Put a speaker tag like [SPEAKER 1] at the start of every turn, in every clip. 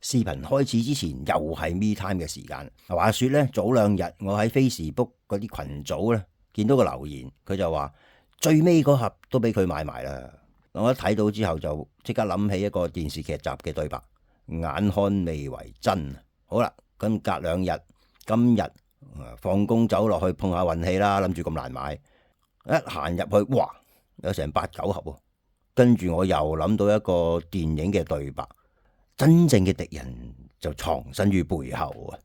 [SPEAKER 1] 視頻開始之前又係 me time 嘅時間。話說咧，早兩日我喺 Facebook 嗰啲群組咧見到個留言，佢就話最尾嗰盒都俾佢買埋啦。我一睇到之後就即刻諗起一個電視劇集嘅對白：眼看未為真。好啦，咁隔兩日，今日放工走落去碰下運氣啦，諗住咁難買，一行入去，哇，有成8、9盒喎。跟住我又諗到一個電影嘅對白：真正嘅敵人就藏身於背後啊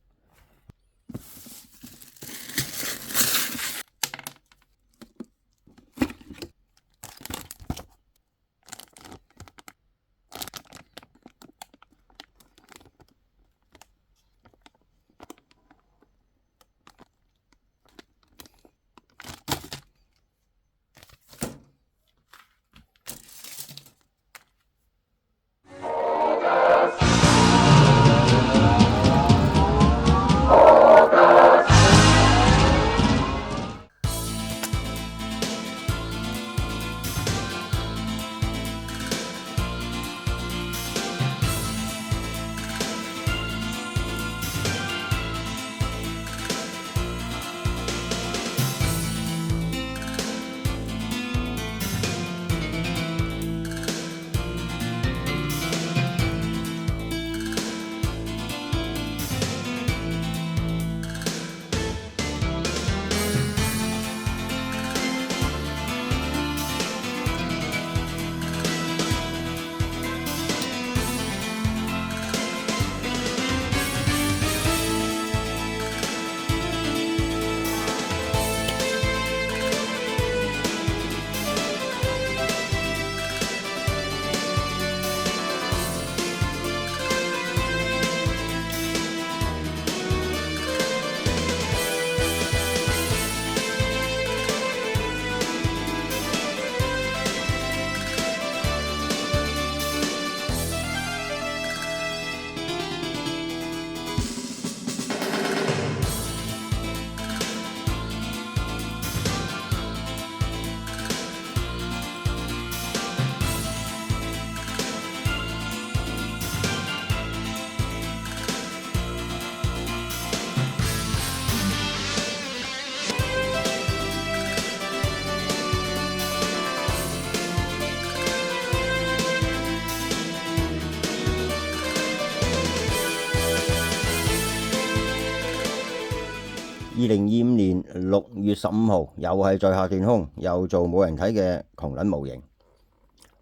[SPEAKER 1] ！2025年6月15號，又係在下斷空，又做冇人睇嘅窮撚模型。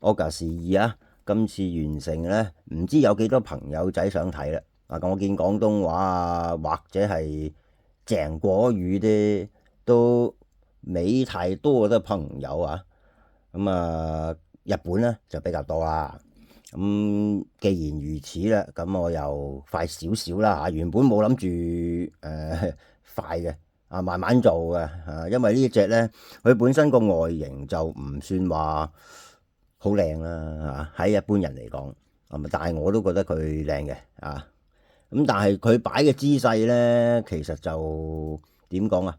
[SPEAKER 1] August 2啊，今次完成呢，唔知有幾多朋友仔想睇啦。我見廣東話啊，或者係鄭國語啲都未太多嘅朋友啊。日本呢就比較多啦。既然如此啦，咁我又快少少啦嚇。原本冇諗住快嘅慢慢做嘅因為呢隻呢，佢本身個外形就唔算話好靚啦喺一般人嚟講但係我都覺得佢靚嘅但係佢擺嘅姿勢呢，其實就點講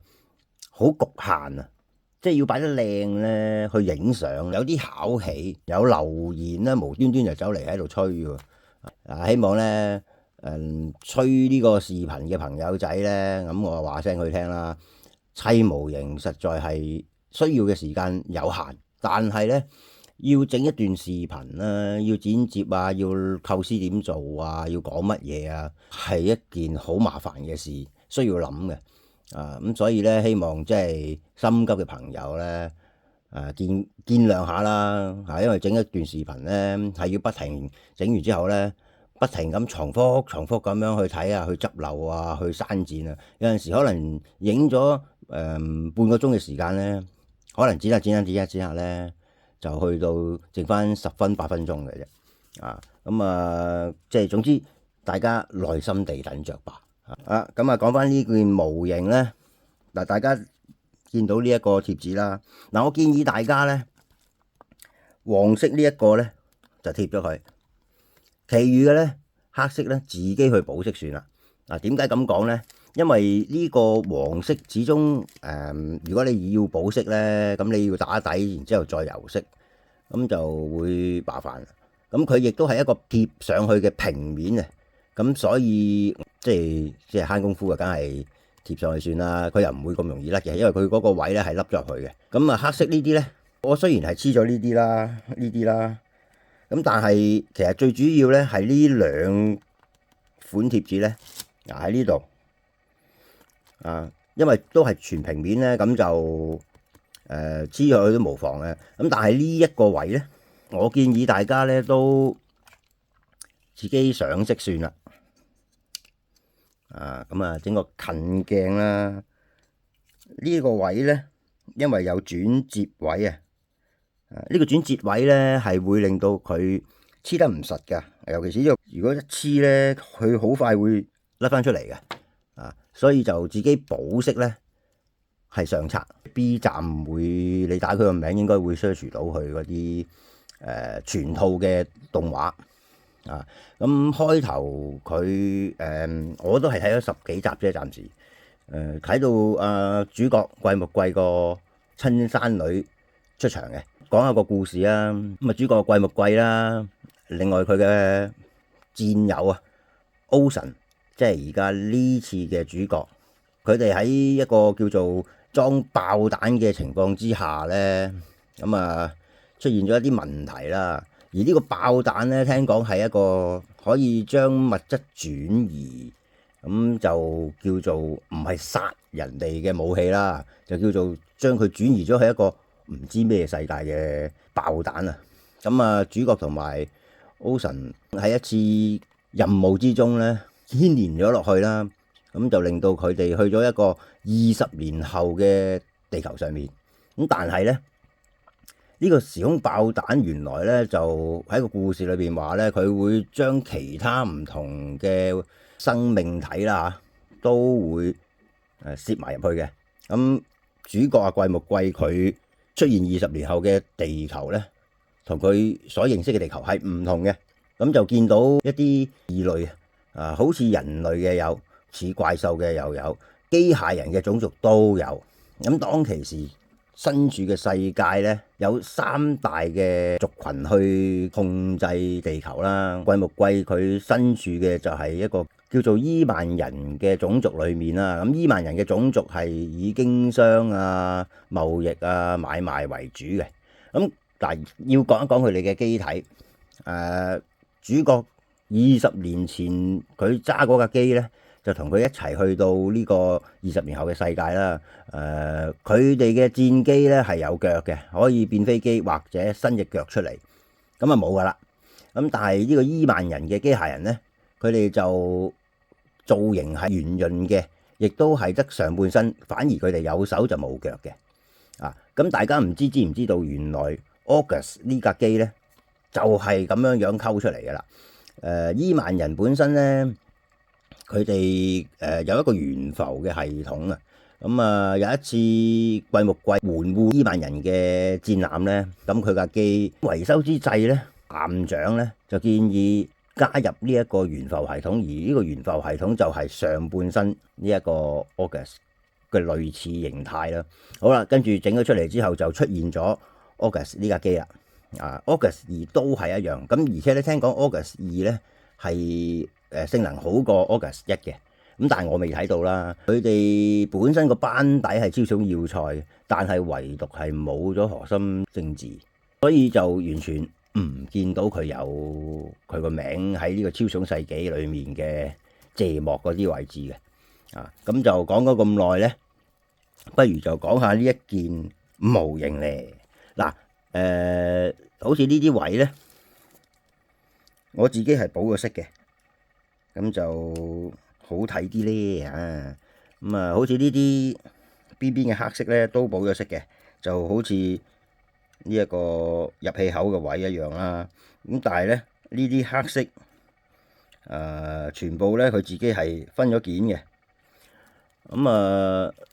[SPEAKER 1] 好局限即係要擺得靚呢，去影相有啲考起，有留言呢，無端端就走嚟喺度吹喎希望呢。吹呢個視頻嘅朋友仔呢，咁我話聲佢聽啦。砌模型實在係需要嘅時間有限，但係呢，要整一段視頻啦，要剪接啊，要構思點做啊，要講乜嘢啊，係一件好麻煩嘅事，需要諗嘅咁所以呢，希望即係心急嘅朋友呢，見諒下啦因為整一段視頻呢，係要不停整完之後呢。不停咁重複咁樣去睇去執漏去刪剪有陣時可能影咗半個鐘嘅時間呢，可能剪下呢，就去到剩翻10分8分鐘嘅啫即係總之大家耐心地等着吧講翻呢件模型呢，大家見到呢一個貼紙啦我建議大家呢，黃色呢一個呢，就貼咗佢。其餘嘅咧，黑色咧自己去補色算啦。點解咁講咧？因為呢個黃色始終如果你要補色咧，咁你要打底，然之後再油色，咁就會麻煩。咁佢亦都係一個貼上去嘅平面咁所以即係慳功夫嘅，梗係貼上去算啦。佢又唔會咁容易甩嘅，因為佢嗰個位咧係凹咗入去嘅。咁啊黑色呢啲咧，我雖然係黐咗呢啲啦，咁但係其實最主要咧係呢兩款貼紙咧，喺呢度啊，因為都係全平面咧，咁就黐咗去都無妨嘅。咁但係呢一個位咧，我建議大家咧都自己上色算啦。咁啊整個近鏡啦，呢個位咧，因為有轉折位啊，呢個轉折位咧係會令到佢黐得唔實噶，尤其是呢個如果一黐咧，佢好快會甩翻出嚟嘅，所以就自己補色咧係上策。B 站會你打佢個名，應該會 search 到佢嗰啲全套嘅動畫。咁開頭佢我都係睇咗10幾集啫，暫時睇到主角桂木貴個親生女出場嘅，講下個故事啊。咁主角桂木貴啦，另外佢嘅戰友啊，Ocean，即係而家呢次嘅主角，佢哋喺一個叫做裝爆彈嘅情況之下咧，咁出現咗一啲問題啦。而呢個爆彈咧，聽講係一個可以將物質轉移，咁就叫做唔係殺人哋嘅武器啦，就叫做將佢轉移咗去一個唔知咩世界嘅爆彈啊！咁主角同埋 Ocean 喺一次任務之中咧牽連咗落去啦，咁就令到佢哋去咗一個20年後嘅地球上面。咁但係咧，呢個時空爆彈原來咧就喺個故事裏邊話咧，佢會將其他唔同嘅生命體啦都會攝埋入去嘅。咁主角桂木貴佢出現20年後嘅地球咧，同佢所認識嘅地球係唔同嘅。咁就見到一啲異類好似人類嘅有，似怪獸嘅又有，機械人嘅種族都有。咁當其時身處嘅世界咧，有3大嘅族群去控制地球啦。桂木貴佢身處嘅就係一個叫做伊萬人嘅種族裏面啦。咁伊萬人嘅種族係以經商貿易買賣為主嘅。咁但係要講一講佢哋嘅機體。主角20年前佢揸嗰架機咧，就同佢一齊去到呢個20年後嘅世界啦。佢哋嘅戰機咧係有腳嘅，可以變飛機或者伸隻腳出嚟。咁冇噶啦。咁但係呢個伊萬人嘅機械人咧，佢哋就造型係圓潤嘅，亦都係得上半身，反而佢哋有手就冇腳嘅。咁大家唔知唔知道，原來 August 呢架機咧就係咁樣溝出嚟嘅啦。伊萬人本身咧，佢哋有一個懸浮嘅系統啊。咁有一次桂木貴援護伊萬人嘅戰艦咧，咁佢架機維修之際咧，艦長咧就建議加入呢一個懸浮系統，而呢個懸浮系統就係上半身呢一個 August 嘅類似形態啦。好啦，跟住整咗出嚟之後就出現咗 August 呢架機啦。August 2都係一樣，咁而且咧聽講 August 2咧係性能好過 August 1嘅。咁但係我未睇到啦。佢哋本身個班底係超重要塞，但係唯獨係冇咗核心政治，所以就完全唔見到佢有佢個名喺呢個超重世紀裏面嘅謝幕嗰啲位置嘅。咁就講咗咁耐咧，不如就講下呢一件模型咧。嗱，好似呢啲位咧，我自己係補咗色嘅，咁就好睇啲咧。好似呢啲邊邊嘅黑色咧都補咗色嘅，就好似呢一個入氣口嘅位一樣啦。咁但係咧呢啲黑色全部咧佢自己係分咗件嘅。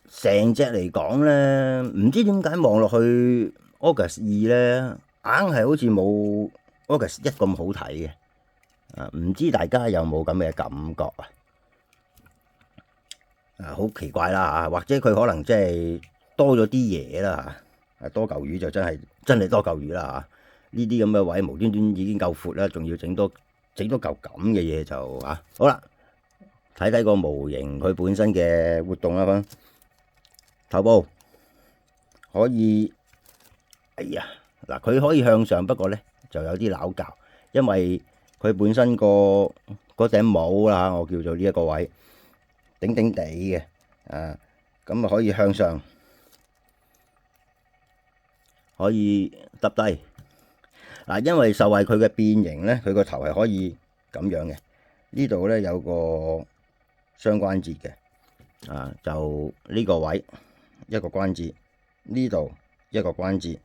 [SPEAKER 1] 成隻嚟講咧，唔知點解望落去 August 2咧，硬係好似冇 August 1咁好睇嘅。唔知大家有冇咁嘅感覺好奇怪啦，或者佢可能即係多咗啲嘢啦，多嚿魚就真係多嚿魚啦。呢啲咁嘅位無端端已經夠闊啦，仲要整多整到嚿咁嘅嘢就好啦。睇睇個模型佢本身嘅活動啦，頭部可以，哎呀嗱，佢可以向上，不過咧就有啲拗教，因為佢本身嗰頂帽啦，我叫做呢一個位頂頂地嘅，咁啊可以向上，可以耷低嗱，因為受惠佢嘅變形咧，佢個頭係可以咁樣嘅，呢度咧有個雙關節嘅，就呢個位一個關節，呢度一個關節，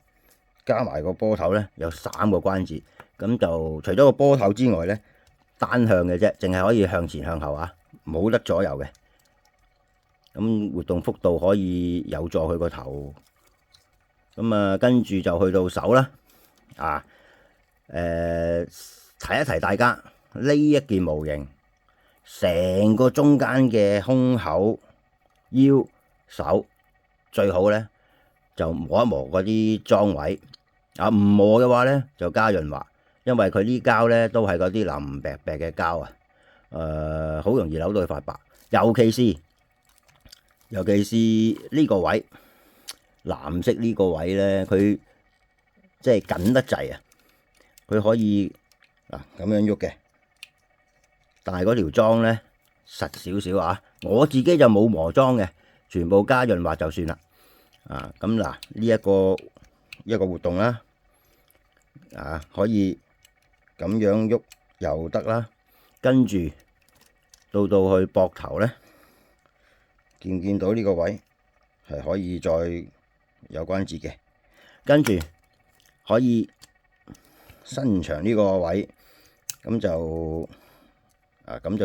[SPEAKER 1] 加埋個波頭咧有3個關節，咁就除咗個波頭之外咧，單向嘅啫，淨係可以向前向後冇得左右嘅。咁活動幅度可以有助佢個頭。咁跟住就去到手啦。提一提大家呢一件模型，成個中間嘅胸口、腰、手最好咧就磨一磨嗰啲裝位。唔磨嘅話咧就加潤滑，因為佢呢膠咧都係嗰啲腍白白嘅膠好容易扭到佢發白。尤其是呢個位藍色呢個位咧，佢即係緊得滯佢可以咁樣喐嘅，但係嗰條裝咧實少少我自己就冇磨裝嘅，全部加潤滑就算啦。咁呢一個活動啦，可以咁樣喐又得啦。跟住到去膊頭咧，見唔見到呢個位係可以再有關節嘅，跟住可以伸長呢個位，咁就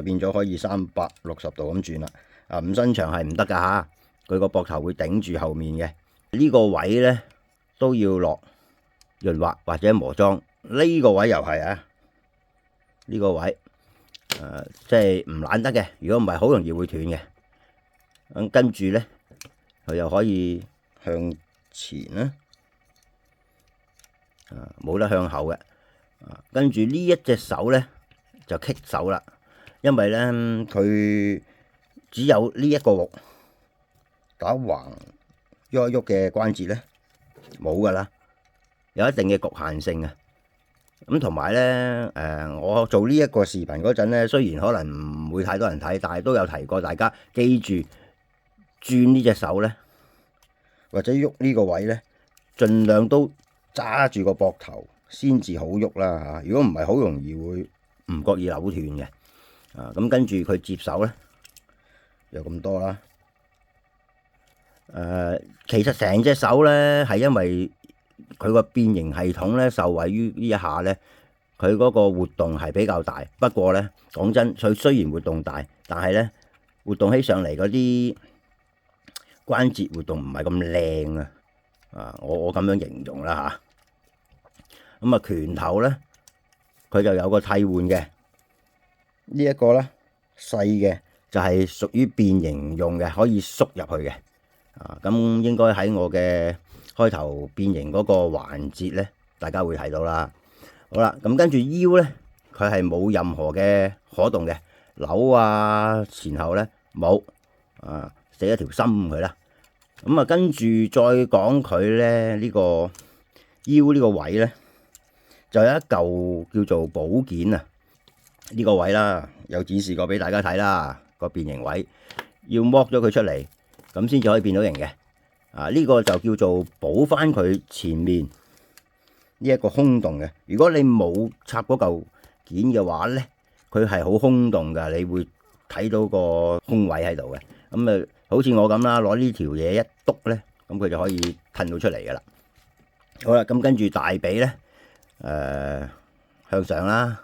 [SPEAKER 1] 變咗可以360度咁轉啦。唔伸長係唔得噶佢個膊頭會頂住後面嘅。呢個位咧都要落潤滑或者磨裝。呢個位又係呢個位即係唔懶得嘅，如果唔係好容易會斷嘅。跟住咧佢又可以向前啦，冇得向後嘅。跟住呢一隻手咧就棘手啦，因為咧佢只有呢一個打橫喐一喐嘅關節咧冇噶啦，有一定嘅局限性啊。咁同埋咧我做呢一個視頻嗰陣咧，雖然可能唔會太多人睇，但係都有提過大家記住轉呢隻手咧，或者喐呢個位咧，盡量都揸住個膊頭先至好喐啦。如果唔係，好容易會唔覺意扭斷嘅。咁跟住佢接手咧，有咁多啦。其實成隻手咧係因為佢個變形系統咧受惠於呢一下咧，佢嗰個活動係比較大。不過咧講真，佢雖然活動大，但係咧活動起上嚟嗰啲關節活動唔係咁靚我咁樣形容啦咁拳頭咧佢就有個替換嘅，呢一個咧細嘅就係屬於變形用嘅，可以縮入去嘅。咁應該喺我嘅開頭變形嗰個環節咧，大家會睇到啦。好啦，咁跟住腰咧，佢係冇任何嘅可動嘅，扭前後咧冇，寫一條心佢啦。咁跟住再講佢咧呢個腰呢個位咧，就有一嚿叫做寶件呢個位啦，有展示過俾大家睇啦。個變形位要剝咗佢出嚟，咁先至可以變到形嘅。呢個就叫做補翻佢前面呢一個空洞嘅。如果你冇插嗰嚿件嘅話咧，佢係好空洞噶，你會睇到個空位喺度嘅。咁好似我咁啦，攞呢條嘢一篤咧，咁佢就可以褪到出嚟噶啦。好啦，咁跟住大髀咧，向上啦，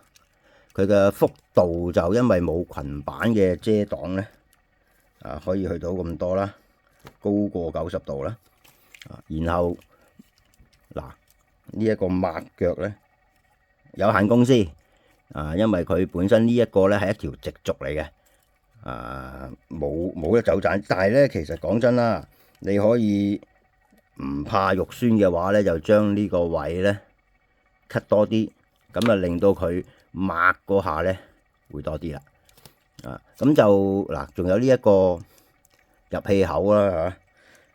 [SPEAKER 1] 佢嘅幅度就因為冇裙板嘅遮擋咧，可以去到咁多啦，高過90度啦。然後呢一個抹腳咧，有限公司因為佢本身呢一個咧係一條直軸嚟嘅，冇得走盞。但係咧，其實講真啦，你可以唔怕肉酸嘅話咧，就將呢個位咧 cut 多啲，咁令到佢擘嗰下咧會多啲啦。咁就嗱，仲有呢一個入氣口啦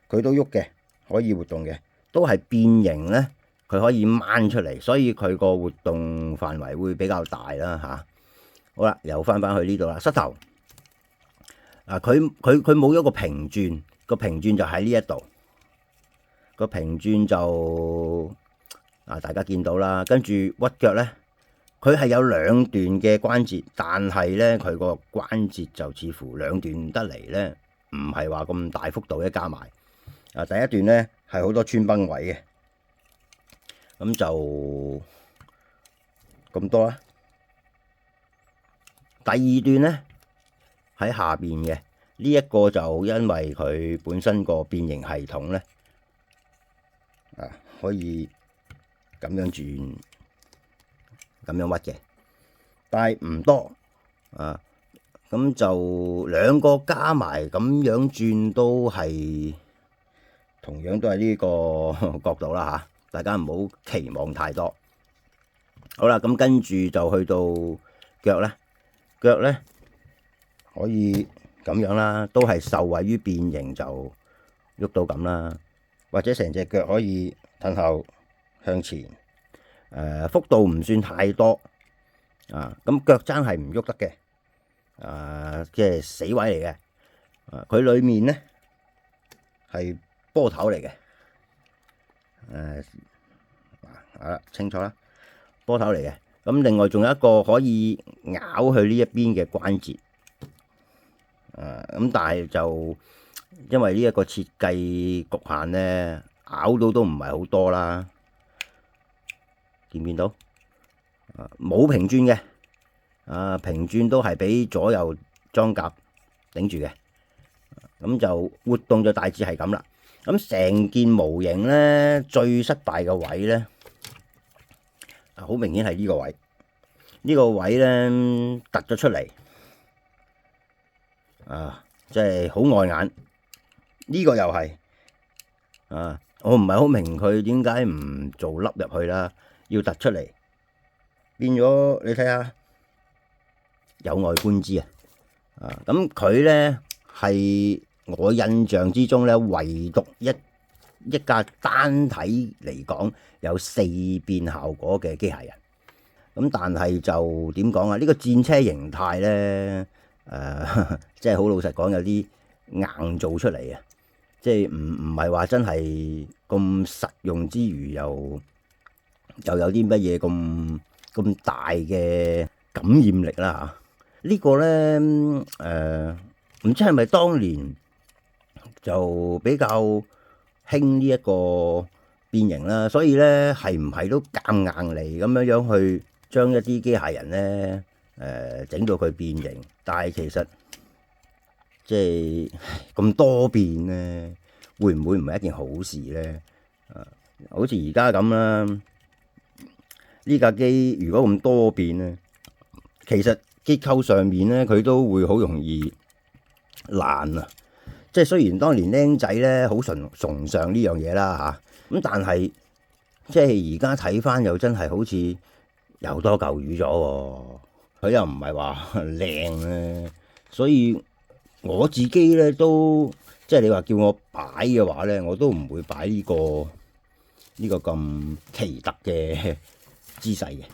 [SPEAKER 1] 嚇，佢都喐嘅，可以活動嘅，都係變形咧，佢可以掹出嚟，所以佢個活動範圍會比較大啦嚇。好啦，又翻去呢度啦，膝頭佢冇一個平轉，個平轉就喺呢一度，個平轉就大家見到啦。跟住屈腳咧，佢係有兩段嘅關節，但係咧佢個關節就似乎兩段得嚟咧，唔係話咁大幅度一加埋。第一段咧係好多穿崩位嘅，咁就咁多啦。第二段咧喺下邊嘅呢一個就因為佢本身個變形系統咧可以咁樣轉咁樣屈嘅，但係唔多咁就兩個加埋咁樣轉都係同樣都係呢個角度啦嚇，大家唔好期望太多。好啦，咁跟住就去到腳咧。腳咧可以咁樣啦，都係受惠於變形就喐到咁啦，或者成隻腳可以褪後向前，幅度唔算太多咁腳踭係唔喐得嘅，即係死位嚟嘅。佢裏面咧係波頭嚟嘅，好啦，清楚啦，波頭嚟嘅。咁另外仲有一個可以咬去呢一邊嘅關節，咁但係就因為呢一個設計局限咧，咬到都唔係好多啦。見唔見到？冇平轉嘅，平轉都係俾左右裝甲頂住嘅。咁就活動就大致係咁啦。咁成件模型咧最失敗嘅位咧，好明顯係呢個位，呢個位咧突咗出嚟，即係好礙眼。呢個又係，我唔係好明佢點解唔做凹入去啦，要突出嚟，變咗你睇下有礙觀之啊！咁佢咧係我印象之中咧，唯獨一架單體嚟講有四變效果嘅機械人。咁但係就點講啊？呢個戰車形態咧，即係好老實講，有啲硬做出嚟啊！即係唔係話真係咁實用之餘，又有啲乜嘢咁大嘅感染力啦嚇！呢個咧唔知係咪當年就比較興呢一個變形啦，所以咧係唔係都夾硬嚟咁樣去將一啲機械人咧整到佢變形？但係其實即係咁多變咧，會唔會唔係一件好事咧？好似而家咁啦，呢架機如果咁多變咧，其實結構上面咧佢都會好容易爛啊！即係雖然當年僆仔咧好崇尚呢樣嘢啦嚇，咁但係即係而家睇翻又真係好似又多舊魚咗喎，佢又唔係話靚咧，所以我自己咧都即係你話叫我擺嘅話咧，我都唔會擺呢個咁奇特嘅姿勢嘅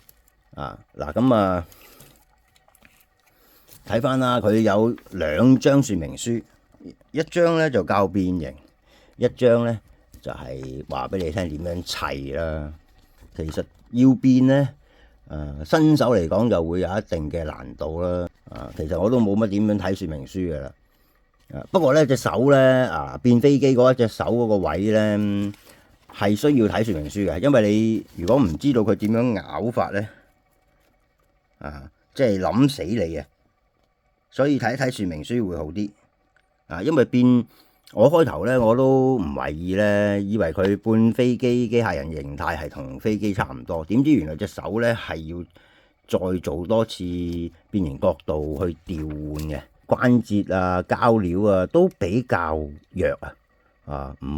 [SPEAKER 1] 嗱咁睇翻啦，佢有兩張說明書，一張咧就教變形，一張咧就係話俾你聽點樣砌啦。其實要變咧，新手嚟講就會有一定嘅難度啦。其實我都冇乜點樣睇說明書噶啦。不過咧隻手咧變飛機嗰一隻手嗰個位咧係需要睇說明書嘅，因為你如果唔知道佢點樣咬法咧，即係諗死你啊！所以睇一睇說明書會好啲因為變我開頭咧我都唔懷疑咧，以為佢半飛機機械人形態係同飛機差唔多，點知原來隻手咧係要再做多次變形角度去調換嘅，關節膠料都比較弱唔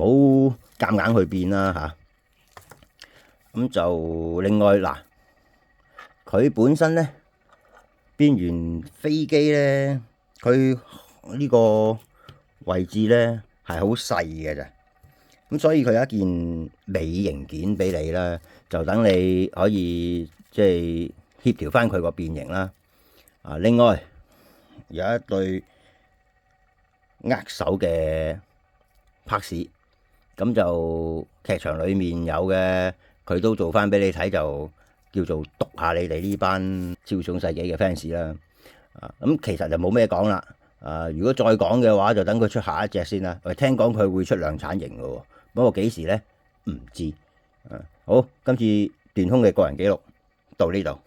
[SPEAKER 1] 好夾硬去變啦嚇。咁就另外嗱，佢本身咧邊緣飛機咧，佢呢個位置咧係好細嘅咋，咁所以佢有一件尾型件俾你啦，就等你可以即係協調翻佢個變形啦。啊，另外有一對握手嘅拍士，咁就劇場裡面有嘅，佢都做翻俾你睇，就叫做讀下你哋呢班超重世紀嘅 fans 啦。咁其實就冇咩講啦。如果再講嘅話，就等佢出下一隻先啦。聽講佢會出量產型嘅喎，不過幾時呢？唔知。好，今次斷空嘅個人記錄到呢度。